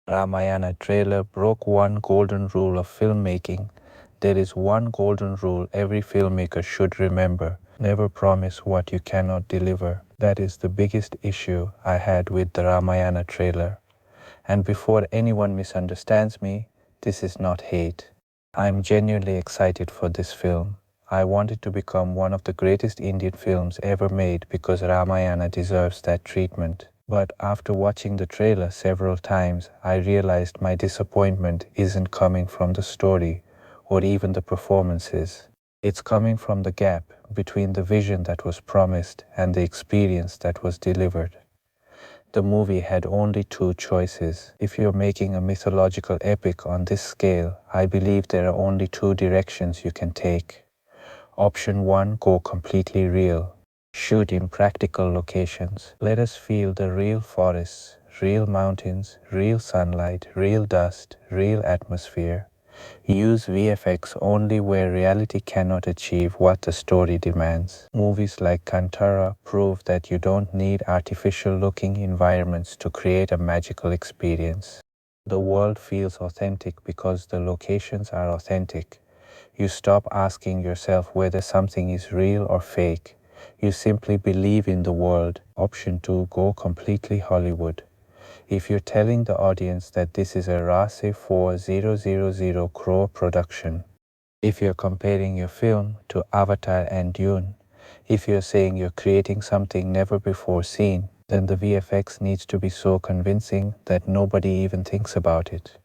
Ramayana trailer broke one golden rule of filmmaking. There is one golden rule every filmmaker should remember. Never promise what you cannot deliver. That is the biggest issue I had with the Ramayana trailer. And before anyone misunderstands me, this is not hate. I am genuinely excited for this film. I want it to become one of the greatest Indian films ever made because Ramayana deserves that treatment. But after watching the trailer several times, I realized my disappointment isn't coming from the story or even the performances. It's coming from the gap between the vision that was promised and the experience that was delivered. The movie had only two choices. If you're making a mythological epic on this scale, I believe there are only two directions you can take. Option 1, go completely real. Shoot in practical locations. Let us feel the real forests, real mountains, real sunlight, real dust, real atmosphere. Use VFX only where reality cannot achieve what the story demands. Movies like Kantara prove that you don't need artificial-looking environments to create a magical experience. The world feels authentic because the locations are authentic. You stop asking yourself whether something is real or fake. You simply believe in the world. Option 2, go completely Hollywood. If you're telling the audience that this is a Rase 4000 crore production, if you're comparing your film to Avatar and Dune, if you're saying you're creating something never before seen, then the VFX needs to be so convincing that nobody even thinks about it.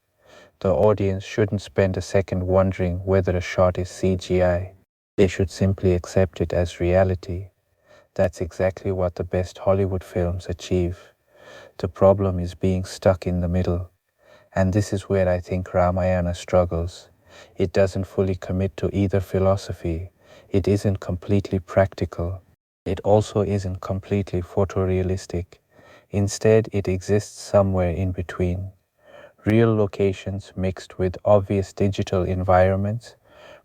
The audience shouldn't spend a second wondering whether a shot is CGI. They should simply accept it as reality. That's exactly what the best Hollywood films achieve. The problem is being stuck in the middle. And this is where I think Ramayana struggles. It doesn't fully commit to either philosophy. It isn't completely practical. It also isn't completely photorealistic. Instead, it exists somewhere in between. Real locations mixed with obvious digital environments,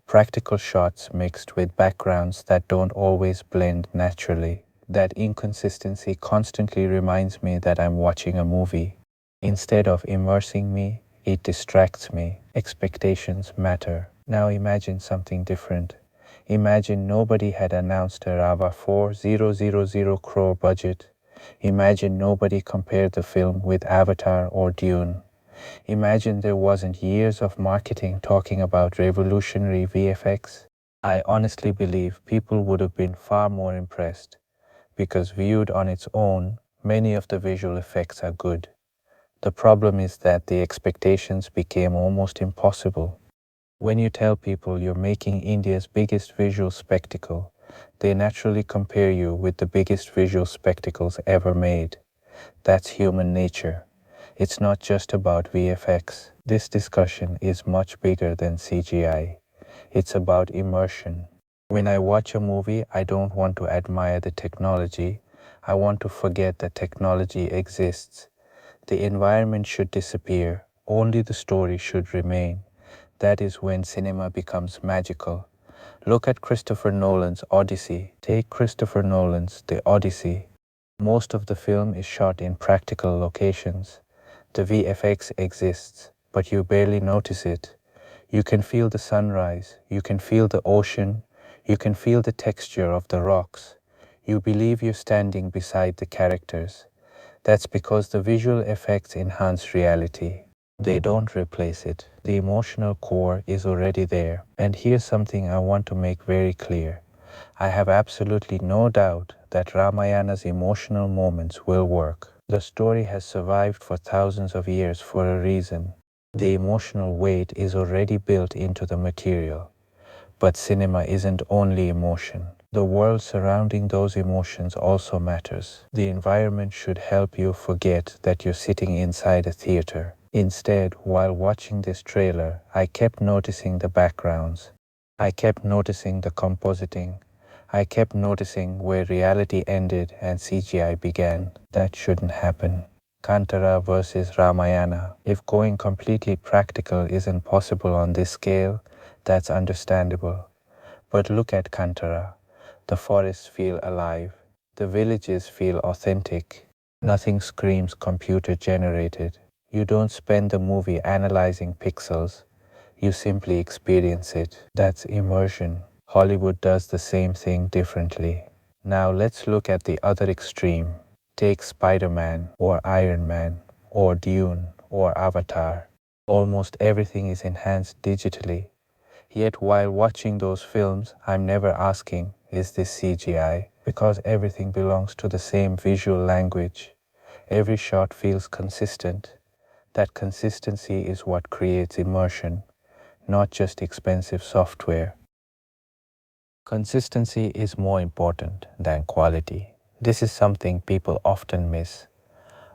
practical shots mixed with backgrounds that don't always blend naturally. That inconsistency constantly reminds me that I'm watching a movie. Instead of immersing me, it distracts me. Expectations matter. Now imagine something different. Imagine nobody had announced a Rava 4000 crore budget. Imagine nobody compared the film with Avatar or Dune. Imagine there wasn't years of marketing talking about revolutionary VFX. I honestly believe people would have been far more impressed, because viewed on its own, many of the visual effects are good. The problem is that the expectations became almost impossible. When you tell people you're making India's biggest visual spectacle, they naturally compare you with the biggest visual spectacles ever made. That's human nature. It's not just about VFX. This discussion is much bigger than CGI. It's about immersion. When I watch a movie, I don't want to admire the technology. I want to forget that technology exists. The environment should disappear. Only the story should remain. That is when cinema becomes magical. Look at Christopher Nolan's Odyssey. Take Christopher Nolan's The Odyssey. Most of the film is shot in practical locations. The VFX exists, but you barely notice it. You can feel the sunrise, you can feel the ocean, you can feel the texture of the rocks. You believe you're standing beside the characters. That's because the visual effects enhance reality. They don't replace it. The emotional core is already there. And here's something I want to make very clear. I have absolutely no doubt that Ramayana's emotional moments will work. The story has survived for thousands of years for a reason. The emotional weight is already built into the material. But cinema isn't only emotion. The world surrounding those emotions also matters. The environment should help you forget that you're sitting inside a theater. Instead, while watching this trailer, I kept noticing the backgrounds. I kept noticing the compositing. I kept noticing where reality ended and CGI began. That shouldn't happen. Kantara versus Ramayana. If going completely practical isn't possible on this scale, that's understandable. But look at Kantara. The forests feel alive. The villages feel authentic. Nothing screams computer generated. You don't spend the movie analyzing pixels, you simply experience it. That's immersion. Hollywood does the same thing differently. Now let's look at the other extreme. Take Spider-Man or Iron Man or Dune or Avatar. Almost everything is enhanced digitally. Yet while watching those films, I'm never asking, is this CGI? Because everything belongs to the same visual language. Every shot feels consistent. That consistency is what creates immersion, not just expensive software. Consistency is more important than quality. This is something people often miss.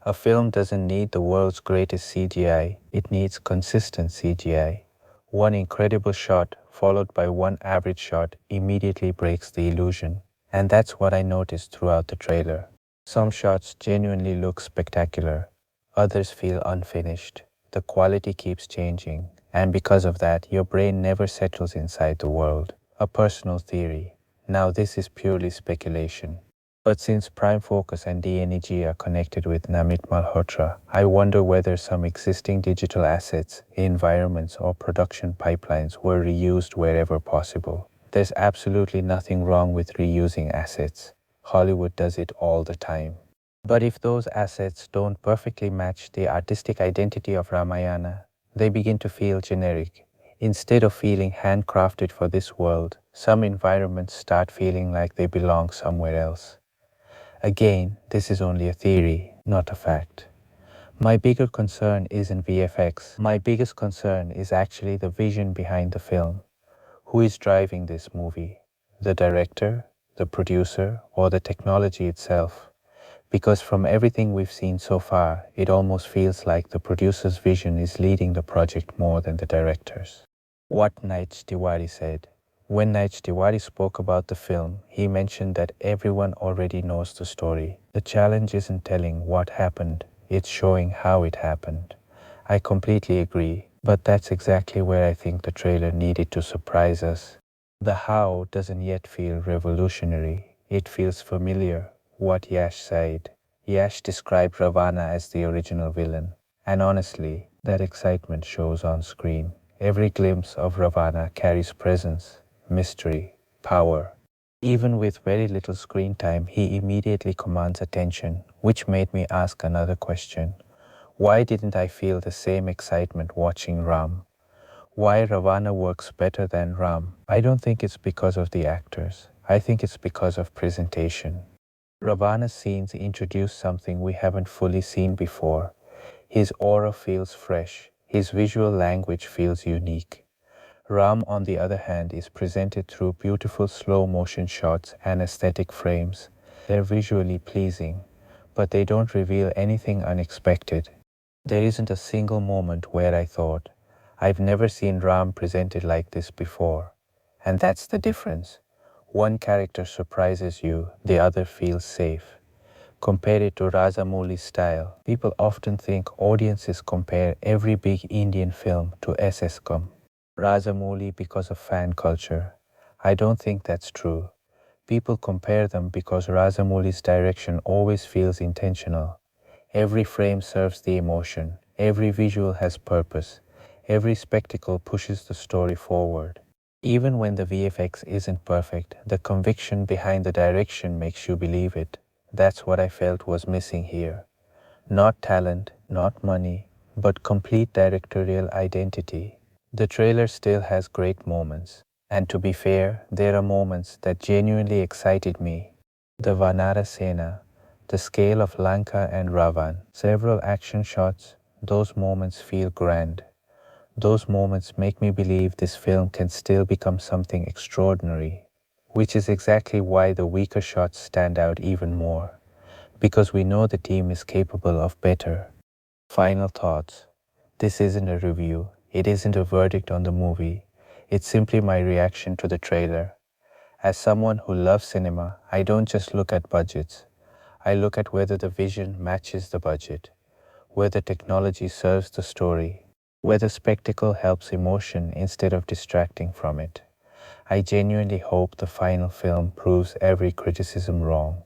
A film doesn't need the world's greatest CGI, it needs consistent CGI. One incredible shot followed by one average shot immediately breaks the illusion. And that's what I noticed throughout the trailer. Some shots genuinely look spectacular, others feel unfinished. The quality keeps changing, and because of that, your brain never settles inside the world. A personal theory. Now this is purely speculation. But since Prime Focus and DNEG are connected with Namit Malhotra, I wonder whether some existing digital assets, environments or production pipelines were reused wherever possible. There's absolutely nothing wrong with reusing assets. Hollywood does it all the time. But if those assets don't perfectly match the artistic identity of Ramayana, they begin to feel generic. Instead of feeling handcrafted for this world, some environments start feeling like they belong somewhere else. Again, this is only a theory, not a fact. My bigger concern isn't VFX. My biggest concern is actually the vision behind the film. Who is driving this movie? The director, the producer, or the technology itself? Because from everything we've seen so far, it almost feels like the producer's vision is leading the project more than the director's. What Niteshtiwari said. When Niteshtiwari spoke about the film, he mentioned that everyone already knows the story. The challenge isn't telling what happened, it's showing how it happened. I completely agree, but that's exactly where I think the trailer needed to surprise us. The how doesn't yet feel revolutionary, it feels familiar. What Yash said. Yash described Ravana as the original villain, and honestly, that excitement shows on screen. Every glimpse of Ravana carries presence, mystery, power. Even with very little screen time, he immediately commands attention, which made me ask another question. Why didn't I feel the same excitement watching Ram? Why Ravana works better than Ram? I don't think it's because of the actors. I think it's because of presentation. Ravana's scenes introduce something we haven't fully seen before. His aura feels fresh. His visual language feels unique. Ram, on the other hand, is presented through beautiful slow-motion shots and aesthetic frames. They're visually pleasing, but they don't reveal anything unexpected. There isn't a single moment where I thought, I've never seen Ram presented like this before. And that's the difference. One character surprises you, the other feels safe. Compare it to Rajamouli's style. People often think audiences compare every big Indian film to SSCom. Rajamouli because of fan culture. I don't think that's true. People compare them because Rajamouli's direction always feels intentional. Every frame serves the emotion. Every visual has purpose. Every spectacle pushes the story forward. Even when the VFX isn't perfect, the conviction behind the direction makes you believe it. That's what I felt was missing here. Not talent, not money, but complete directorial identity. The trailer still has great moments. And to be fair, there are moments that genuinely excited me. The Vanara Sena, the scale of Lanka and Ravan, several action shots, those moments feel grand. Those moments make me believe this film can still become something extraordinary, which is exactly why the weaker shots stand out even more, because we know the team is capable of better. Final thoughts. This isn't a review, it isn't a verdict on the movie, it's simply my reaction to the trailer. As someone who loves cinema, I don't just look at budgets, I look at whether the vision matches the budget, whether technology serves the story, whether spectacle helps emotion instead of distracting from it. I genuinely hope the final film proves every criticism wrong,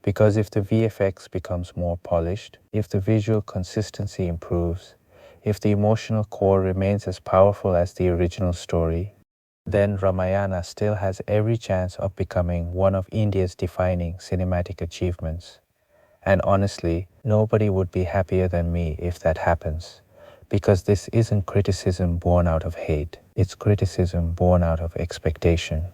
Because if the VFX becomes more polished, if the visual consistency improves, if the emotional core remains as powerful as the original story, then Ramayana still has every chance of becoming one of India's defining cinematic achievements. And honestly, nobody would be happier than me if that happens. Because this isn't criticism born out of hate, it's criticism born out of expectation.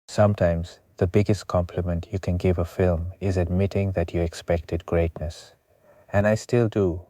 Sometimes, the biggest compliment you can give a film is admitting that you expected greatness. And I still do,